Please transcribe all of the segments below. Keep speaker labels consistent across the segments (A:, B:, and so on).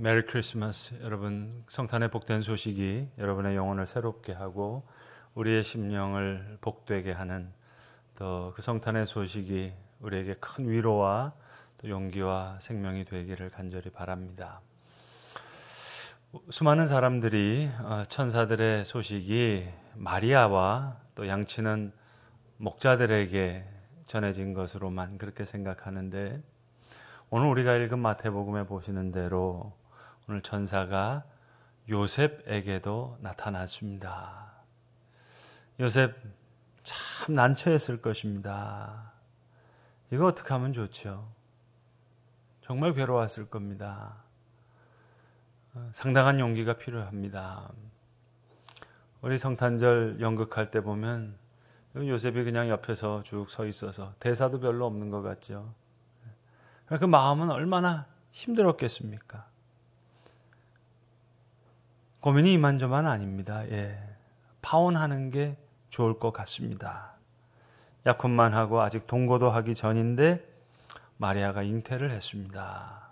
A: 메리 크리스마스. 여러분, 성탄의 복된 소식이 여러분의 영혼을 새롭게 하고 우리의 심령을 복되게 하는 또 그 성탄의 소식이 우리에게 큰 위로와 또 용기와 생명이 되기를 간절히 바랍니다. 수많은 사람들이 천사들의 소식이 마리아와 또 양치는 목자들에게 전해진 것으로만 그렇게 생각하는데, 오늘 우리가 읽은 마태복음에 보시는 대로 오늘 천사가 요셉에게도 나타났습니다. 요셉 참 난처했을 것입니다. 이거 어떻게 하면 좋죠? 정말 괴로웠을 겁니다. 상당한 용기가 필요합니다. 우리 성탄절 연극할 때 보면 요셉이 그냥 옆에서 쭉 서 있어서 대사도 별로 없는 것 같죠. 그 마음은 얼마나 힘들었겠습니까? 고민이 이만저만 아닙니다. 파혼하는 게 좋을 것 같습니다. 약혼만 하고 아직 동거도 하기 전인데 마리아가 잉태를 했습니다.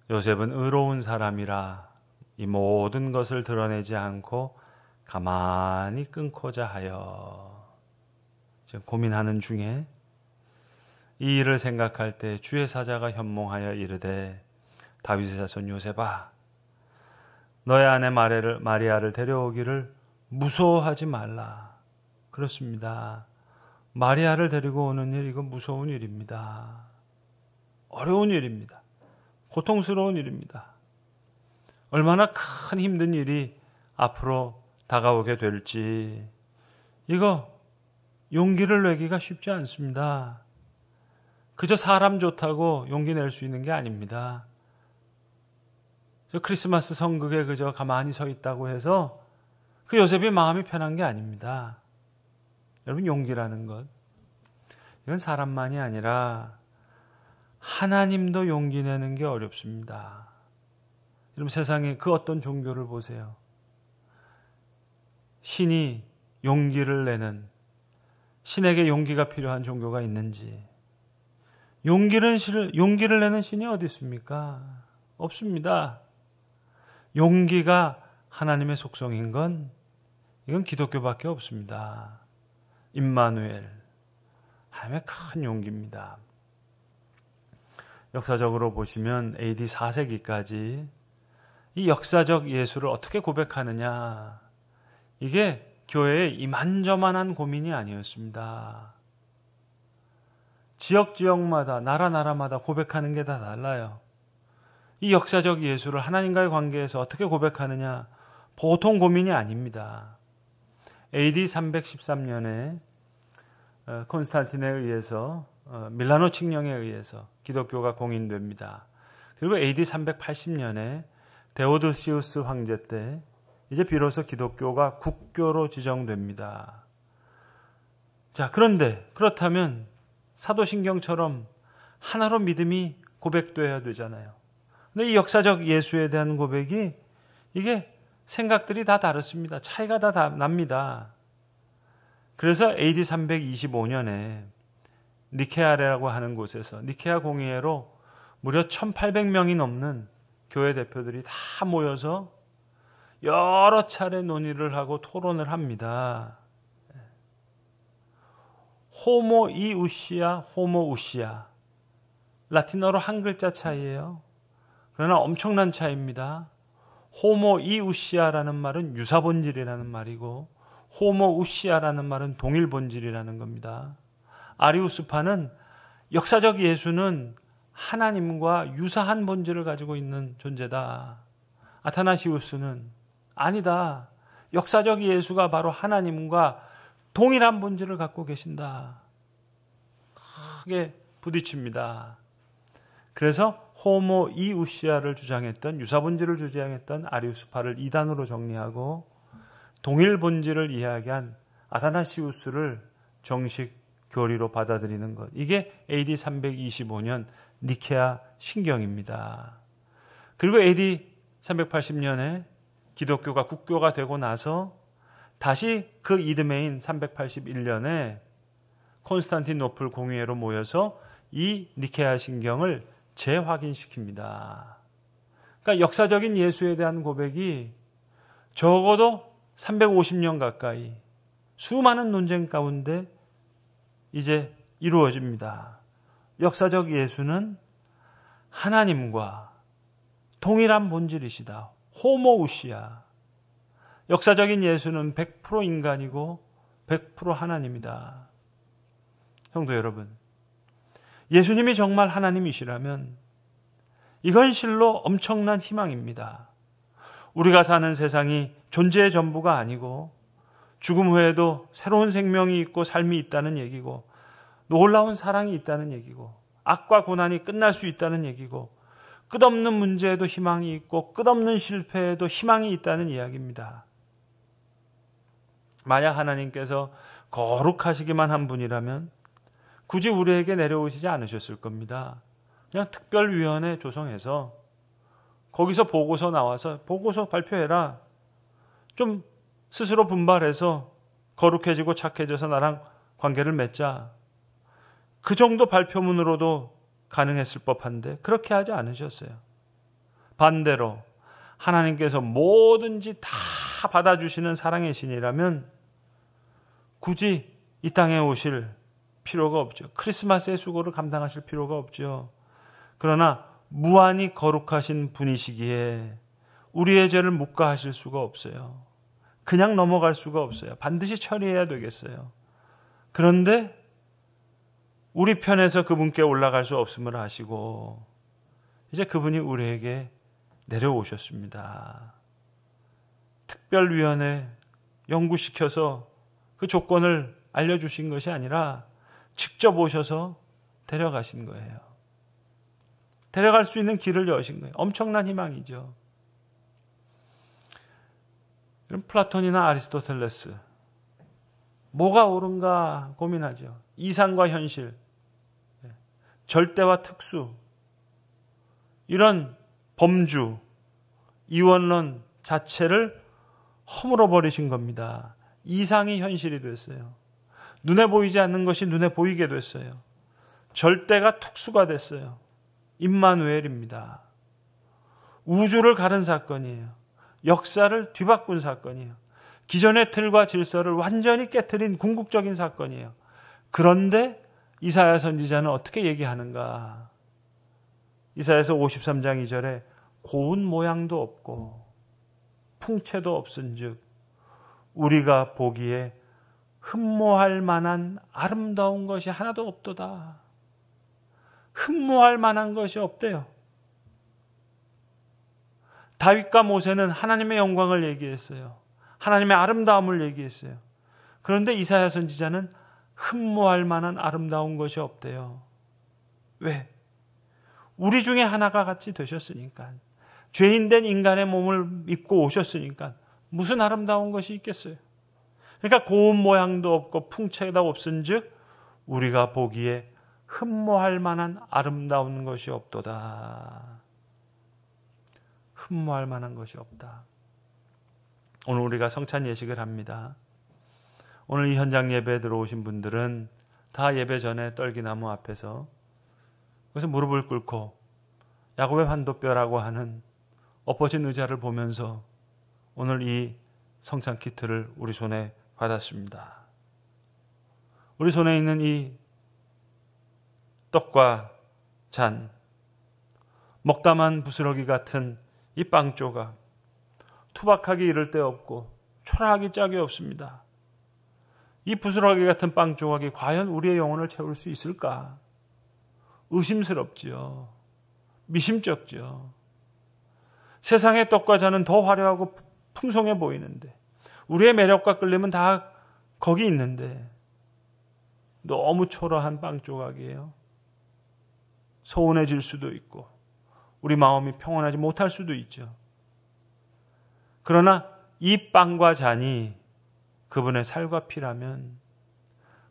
A: 요셉은 의로운 사람이라 이 모든 것을 드러내지 않고 가만히 끊고자 하여 지금 고민하는 중에 이 일을 생각할 때 주의 사자가 현몽하여 이르되, 다윗의 자손 요셉아, 너의 아내 마리아를 데려오기를 무서워하지 말라. 그렇습니다. 마리아를 데리고 오는 일, 이건 무서운 일입니다. 어려운 일입니다. 고통스러운 일입니다. 얼마나 큰 힘든 일이 앞으로 다가오게 될지, 이거 용기를 내기가 쉽지 않습니다. 그저 사람 좋다고 용기 낼 수 있는 게 아닙니다. 저 크리스마스 성극에 그저 가만히 서 있다고 해서 그 요셉의 마음이 편한 게 아닙니다. 여러분, 용기라는 것, 이건 사람만이 아니라 하나님도 용기 내는 게 어렵습니다. 여러분, 세상에 그 어떤 종교를 보세요. 신이 용기를 내는, 신에게 용기가 필요한 종교가 있는지, 용기를 내는 신이 어디 있습니까? 없습니다. 용기가 하나님의 속성인 건 이건 기독교밖에 없습니다. 임마누엘, 하나님의 큰 용기입니다. 역사적으로 보시면 AD 4세기까지 이 역사적 예수를 어떻게 고백하느냐, 이게 교회의 이만저만한 고민이 아니었습니다. 지역마다, 나라마다 고백하는 게 다 달라요. 이 역사적 예수를 하나님과의 관계에서 어떻게 고백하느냐, 보통 고민이 아닙니다. AD 313년에 콘스탄틴에 의해서, 밀라노 칙령에 의해서 기독교가 공인됩니다. 그리고 AD 380년에 데오도시우스 황제 때 이제 비로소 기독교가 국교로 지정됩니다. 자, 그렇다면 사도신경처럼 하나로 믿음이 고백돼야 되잖아요. 근데 이 역사적 예수에 대한 고백이, 이게 생각들이 다 다릅니다. 차이가 다 납니다. 그래서 AD 325년에 니케아라고 하는 곳에서, 니케아 공의회로 무려 1800명이 넘는 교회 대표들이 다 모여서 여러 차례 논의를 하고 토론을 합니다. 호모이우시아, 호모우시아. 라틴어로 한 글자 차이예요. 그러나 엄청난 차이입니다. 호모이우시아라는 말은 유사본질이라는 말이고, 호모우시아라는 말은 동일본질이라는 겁니다. 아리우스파는 역사적 예수는 하나님과 유사한 본질을 가지고 있는 존재다. 아타나시우스는 아니다. 역사적 예수가 바로 하나님과 동일한 본질을 갖고 계신다. 크게 부딪힙니다. 그래서 호모이우시아를 주장했던, 유사본질을 주장했던 아리우스파를 이단으로 정리하고 동일 본질을 이야기한 아타나시우스를 정식 교리로 받아들이는 것, 이게 AD 325년 니케아 신경입니다. 그리고 AD 380년에 기독교가 국교가 되고 나서 다시 그 이듬해인 381년에 콘스탄티노플 공의회로 모여서 이 니케아 신경을 재확인시킵니다. 그러니까 역사적인 예수에 대한 고백이 적어도 350년 가까이 수많은 논쟁 가운데 이제 이루어집니다. 역사적 예수는 하나님과 동일한 본질이시다. 호모우시아. 역사적인 예수는 100% 인간이고 100% 하나님이다. 성도 여러분, 예수님이 정말 하나님이시라면 이건 실로 엄청난 희망입니다. 우리가 사는 세상이 존재의 전부가 아니고 죽음 후에도 새로운 생명이 있고 삶이 있다는 얘기고 놀라운 사랑이 있다는 얘기고 악과 고난이 끝날 수 있다는 얘기고 끝없는 문제에도 희망이 있고 끝없는 실패에도 희망이 있다는 이야기입니다. 만약 하나님께서 거룩하시기만 한 분이라면 굳이 우리에게 내려오시지 않으셨을 겁니다. 그냥 특별위원회 조성해서 거기서 보고서 나와서 보고서 발표해라. 좀 스스로 분발해서 거룩해지고 착해져서 나랑 관계를 맺자. 그 정도 발표문으로도 가능했을 법한데 그렇게 하지 않으셨어요. 반대로 하나님께서 뭐든지 다 받아주시는 사랑의 신이라면 굳이 이 땅에 오실 필요가 없죠. 크리스마스의 수고를 감당하실 필요가 없죠. 그러나 무한히 거룩하신 분이시기에 우리의 죄를 묵과하실 수가 없어요. 그냥 넘어갈 수가 없어요. 반드시 처리해야 되겠어요. 그런데 우리 편에서 그분께 올라갈 수 없음을 아시고 이제 그분이 우리에게 내려오셨습니다. 특별위원회 연구시켜서 그 조건을 알려주신 것이 아니라 직접 오셔서 데려가신 거예요. 데려갈 수 있는 길을 여신 거예요. 엄청난 희망이죠. 그럼 플라톤이나 아리스토텔레스 뭐가 옳은가 고민하죠. 이상과 현실, 절대와 특수, 이런 범주, 이원론 자체를 허물어 버리신 겁니다. 이상이 현실이 됐어요. 눈에 보이지 않는 것이 눈에 보이게 됐어요. 절대가 특수가 됐어요. 임마누엘입니다. 우주를 가른 사건이에요. 역사를 뒤바꾼 사건이에요. 기존의 틀과 질서를 완전히 깨트린 궁극적인 사건이에요. 그런데 이사야 선지자는 어떻게 얘기하는가? 이사야서 53장 2절에 고운 모양도 없고 풍채도 없은즉 우리가 보기에 흠모할 만한 아름다운 것이 하나도 없도다. 흠모할 만한 것이 없대요. 다윗과 모세는 하나님의 영광을 얘기했어요. 하나님의 아름다움을 얘기했어요. 그런데 이사야 선지자는 흠모할 만한 아름다운 것이 없대요. 왜? 우리 중에 하나가 같이 되셨으니까. 죄인된 인간의 몸을 입고 오셨으니까 무슨 아름다운 것이 있겠어요? 그러니까 고운 모양도 없고 풍채가 없은즉 우리가 보기에 흠모할 만한 아름다운 것이 없도다. 흠모할 만한 것이 없다. 오늘 우리가 성찬 예식을 합니다. 오늘 이 현장 예배에 들어오신 분들은 다 예배 전에 떨기나무 앞에서 그래서 무릎을 꿇고 야곱의 환도뼈라고 하는 엎어진 의자를 보면서 오늘 이 성찬 키트를 우리 손에 받았습니다. 우리 손에 있는 이 떡과 잔, 먹다만 부스러기 같은 이 빵 조각, 투박하기 이를 데 없고 초라하기 짝이 없습니다. 이 부스러기 같은 빵 조각이 과연 우리의 영혼을 채울 수 있을까? 의심스럽지요. 미심쩍지요. 세상의 떡과 잔은 더 화려하고 풍성해 보이는데 우리의 매력과 끌림은 다 거기 있는데 너무 초라한 빵 조각이에요. 서운해질 수도 있고 우리 마음이 평온하지 못할 수도 있죠. 그러나 이 빵과 잔이 그분의 살과 피라면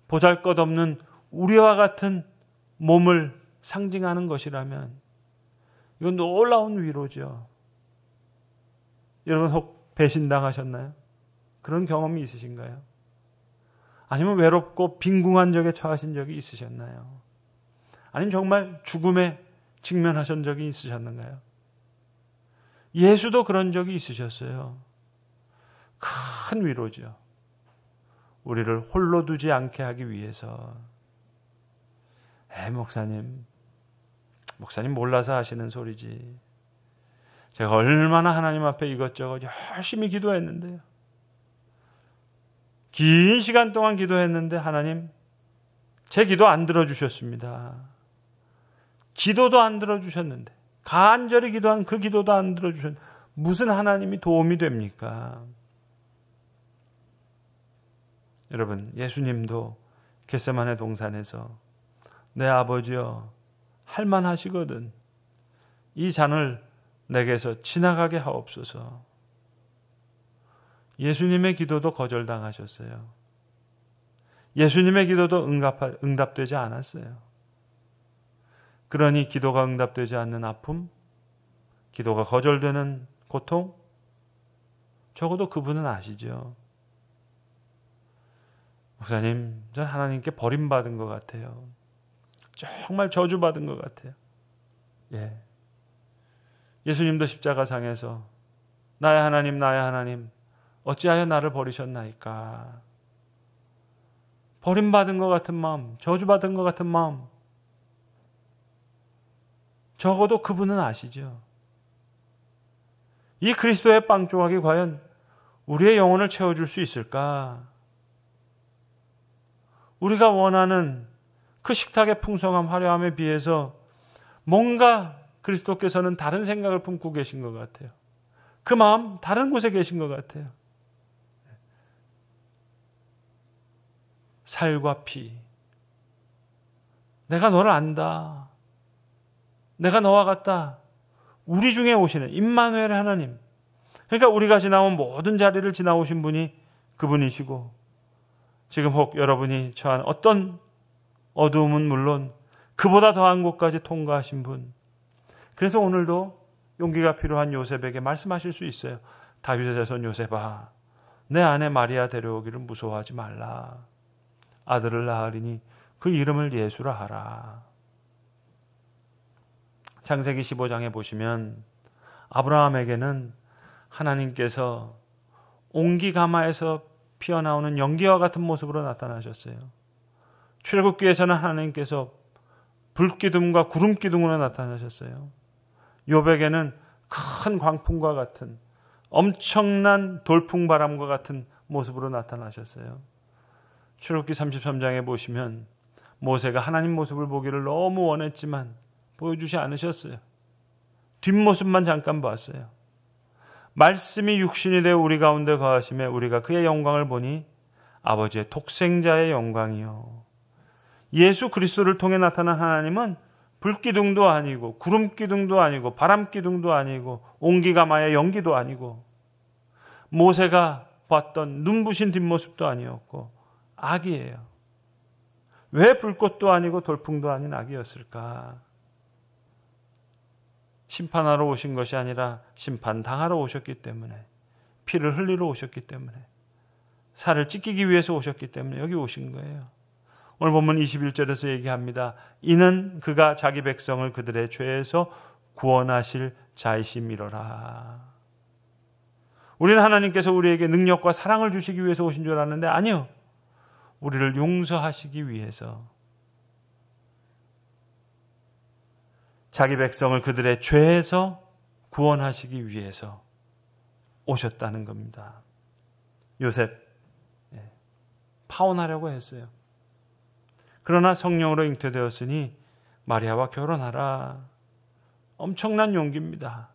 A: 보잘것없는 우리와 같은 몸을 상징하는 것이라면 이건 놀라운 위로죠. 여러분 혹 배신당하셨나요? 그런 경험이 있으신가요? 아니면 외롭고 빈궁한 적에 처하신 적이 있으셨나요? 아니면 정말 죽음에 직면하신 적이 있으셨는가요? 예수도 그런 적이 있으셨어요. 큰 위로죠. 우리를 홀로 두지 않게 하기 위해서. 목사님 몰라서 하시는 소리지. 제가 얼마나 하나님 앞에 이것저것 열심히 기도했는데요. 긴 시간 동안 기도했는데 하나님 제 기도 안 들어주셨습니다. 기도도 안 들어주셨는데, 간절히 기도한 그 기도도 안 들어주셨는데 무슨 하나님이 도움이 됩니까? 여러분, 예수님도 겟세마네 동산에서 내 아버지여 할만하시거든 이 잔을 내게서 지나가게 하옵소서. 예수님의 기도도 거절당하셨어요. 예수님의 기도도 응답되지 않았어요. 그러니 기도가 응답되지 않는 아픔, 기도가 거절되는 고통, 적어도 그분은 아시죠. 목사님, 전 하나님께 버림받은 것 같아요. 정말 저주받은 것 같아요. 예수님도 십자가상에서 나의 하나님 어찌하여 나를 버리셨나이까. 버림받은 것 같은 마음, 저주받은 것 같은 마음, 적어도 그분은 아시죠. 이 그리스도의 빵 조각이 과연 우리의 영혼을 채워줄 수 있을까? 우리가 원하는 그 식탁의 풍성함, 화려함에 비해서 뭔가 그리스도께서는 다른 생각을 품고 계신 것 같아요. 그 마음 다른 곳에 계신 것 같아요. 살과 피. 내가 너를 안다. 내가 너와 같다. 우리 중에 오시는 임마누엘의 하나님. 그러니까 우리가 지나온 모든 자리를 지나오신 분이 그분이시고, 지금 혹 여러분이 처한 어떤 어두움은 물론 그보다 더한 곳까지 통과하신 분. 그래서 오늘도 용기가 필요한 요셉에게 말씀하실 수 있어요. 다윗의 자손 요셉아, 내 아내 마리아 데려오기를 무서워하지 말라. 아들을 낳으리니 그 이름을 예수라 하라. 창세기 15장에 보시면 아브라함에게는 하나님께서 옹기가마에서 피어나오는 연기와 같은 모습으로 나타나셨어요. 출애굽기에서는 하나님께서 불기둥과 구름기둥으로 나타나셨어요. 욥에게는 큰 광풍과 같은 엄청난 돌풍바람과 같은 모습으로 나타나셨어요. 출애굽기 33장에 보시면 모세가 하나님 모습을 보기를 너무 원했지만 보여주지 않으셨어요. 뒷모습만 잠깐 봤어요. 말씀이 육신이 되어 우리 가운데 거하심에 우리가 그의 영광을 보니 아버지의 독생자의 영광이요. 예수 그리스도를 통해 나타난 하나님은 불기둥도 아니고 구름기둥도 아니고 바람기둥도 아니고 옹기가마의 연기도 아니고 모세가 봤던 눈부신 뒷모습도 아니었고 악이에요. 왜 불꽃도 아니고 돌풍도 아닌 악이었을까? 심판하러 오신 것이 아니라 심판당하러 오셨기 때문에, 피를 흘리러 오셨기 때문에, 살을 찢기기 위해서 오셨기 때문에 여기 오신 거예요. 오늘 본문 21절에서 얘기합니다. 이는 그가 자기 백성을 그들의 죄에서 구원하실 자이심이로라. 우리는 하나님께서 우리에게 능력과 사랑을 주시기 위해서 오신 줄 알았는데 아니요. 우리를 용서하시기 위해서, 자기 백성을 그들의 죄에서 구원하시기 위해서 오셨다는 겁니다. 요셉 파혼하려고 했어요. 그러나 성령으로 잉태되었으니 마리아와 결혼하라. 엄청난 용기입니다.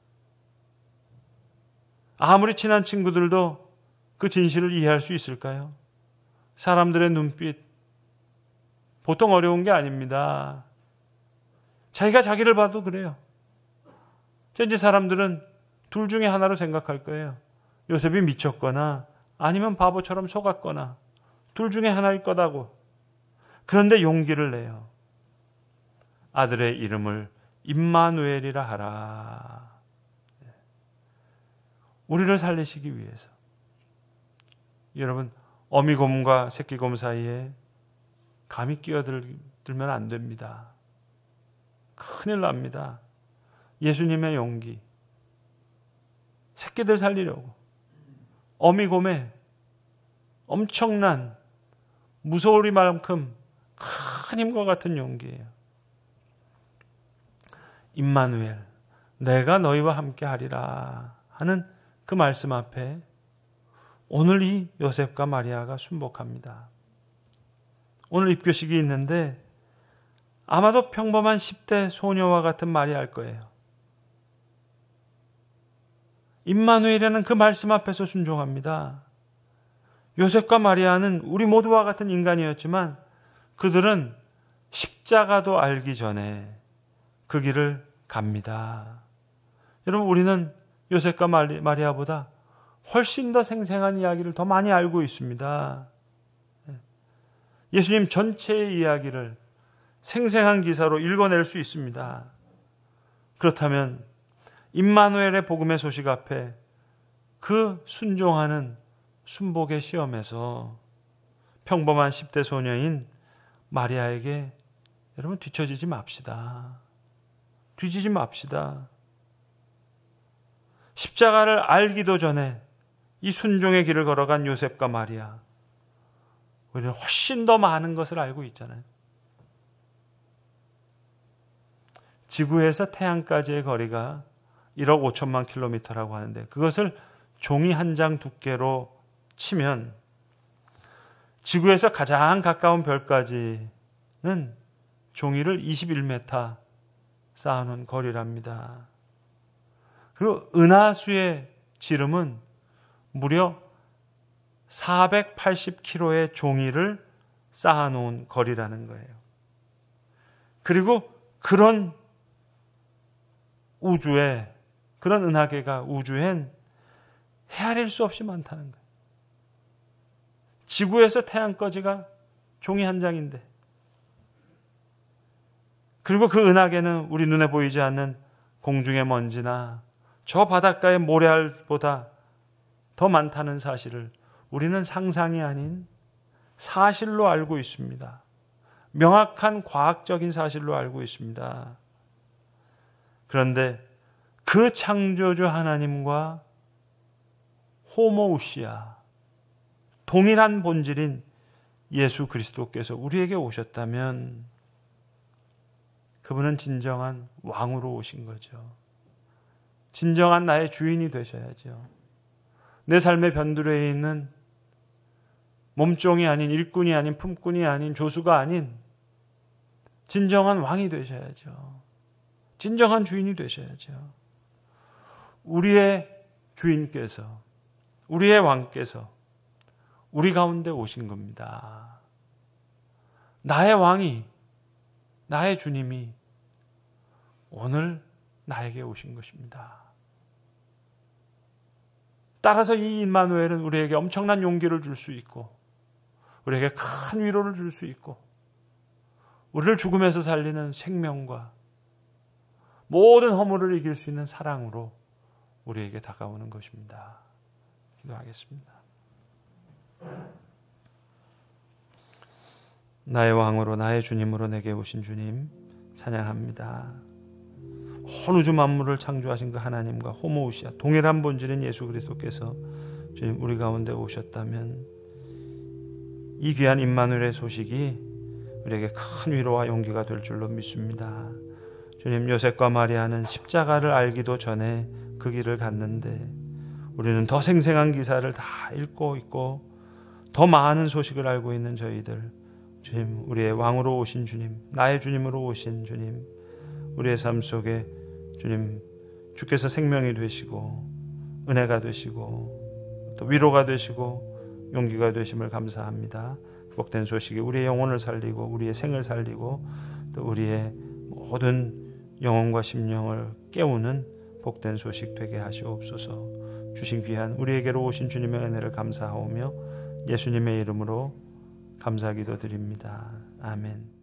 A: 아무리 친한 친구들도 그 진실을 이해할 수 있을까요? 사람들의 눈빛, 보통 어려운 게 아닙니다. 자기가 자기를 봐도 그래요. 이제 사람들은 둘 중에 하나로 생각할 거예요. 요셉이 미쳤거나 아니면 바보처럼 속았거나 둘 중에 하나일 거다고. 그런데 용기를 내요. 아들의 이름을 임마누엘이라 하라. 우리를 살리시기 위해서. 여러분, 어미곰과 새끼곰 사이에 감히 끼어들면 안 됩니다. 큰일 납니다. 예수님의 용기. 새끼들 살리려고. 어미곰에 엄청난 무서우리만큼 큰 힘과 같은 용기예요. 임마누엘, 내가 너희와 함께 하리라 하는 그 말씀 앞에 오늘 이 요셉과 마리아가 순복합니다. 오늘 입교식이 있는데 아마도 평범한 10대 소녀와 같은 말이 할 거예요. 임마누엘이라는 그 말씀 앞에서 순종합니다. 요셉과 마리아는 우리 모두와 같은 인간이었지만 그들은 십자가도 알기 전에 그 길을 갑니다. 여러분, 우리는 요셉과 마리아보다 훨씬 더 생생한 이야기를 더 많이 알고 있습니다. 예수님 전체의 이야기를 생생한 기사로 읽어낼 수 있습니다. 그렇다면 임마누엘의 복음의 소식 앞에 그 순종하는 순복의 시험에서 평범한 10대 소녀인 마리아에게 여러분 뒤처지지 맙시다. 뒤지지 맙시다. 십자가를 알기도 전에 이 순종의 길을 걸어간 요셉과 마리아, 우리는 훨씬 더 많은 것을 알고 있잖아요. 지구에서 태양까지의 거리가 1억 5천만 킬로미터라고 하는데 그것을 종이 한 장 두께로 치면 지구에서 가장 가까운 별까지는 종이를 21m 쌓아놓은 거리랍니다. 그리고 은하수의 지름은 무려 480kg의 종이를 쌓아놓은 거리라는 거예요. 그리고 그런 우주에, 그런 은하계가 우주엔 헤아릴 수 없이 많다는 거예요. 지구에서 태양까지가 종이 한 장인데, 그리고 그 은하계는 우리 눈에 보이지 않는 공중의 먼지나 저 바닷가의 모래알보다 더 많다는 사실을 우리는 상상이 아닌 사실로 알고 있습니다. 명확한 과학적인 사실로 알고 있습니다. 그런데 그 창조주 하나님과 호모우시아, 동일한 본질인 예수 그리스도께서 우리에게 오셨다면 그분은 진정한 왕으로 오신 거죠. 진정한 나의 주인이 되셔야죠. 내 삶의 변두리에 있는 몸종이 아닌, 일꾼이 아닌, 품꾼이 아닌, 조수가 아닌 진정한 왕이 되셔야죠. 진정한 주인이 되셔야죠. 우리의 주인께서, 우리의 왕께서 우리 가운데 오신 겁니다. 나의 왕이, 나의 주님이 오늘 나에게 오신 것입니다. 따라서 이 임마누엘은 우리에게 엄청난 용기를 줄 수 있고, 우리에게 큰 위로를 줄 수 있고, 우리를 죽음에서 살리는 생명과 모든 허물을 이길 수 있는 사랑으로 우리에게 다가오는 것입니다. 기도하겠습니다. 나의 왕으로, 나의 주님으로 내게 오신 주님 찬양합니다. 온 우주 만물을 창조하신 그 하나님과 호모우시아, 동일한 본질인 예수 그리스도께서 주님 우리 가운데 오셨다면 이 귀한 임마누엘의 소식이 우리에게 큰 위로와 용기가 될 줄로 믿습니다. 주님, 요셉과 마리아는 십자가를 알기도 전에 그 길을 갔는데 우리는 더 생생한 기사를 다 읽고 있고 더 많은 소식을 알고 있는 저희들, 주님, 우리의 왕으로 오신 주님, 나의 주님으로 오신 주님, 우리의 삶 속에 주님, 주께서 생명이 되시고 은혜가 되시고 또 위로가 되시고 용기가 되심을 감사합니다. 복된 소식이 우리의 영혼을 살리고 우리의 생을 살리고 또 우리의 모든 영혼과 심령을 깨우는 복된 소식 되게 하시옵소서. 주신 귀한 우리에게로 오신 주님의 은혜를 감사하오며 예수님의 이름으로 감사기도 드립니다. 아멘.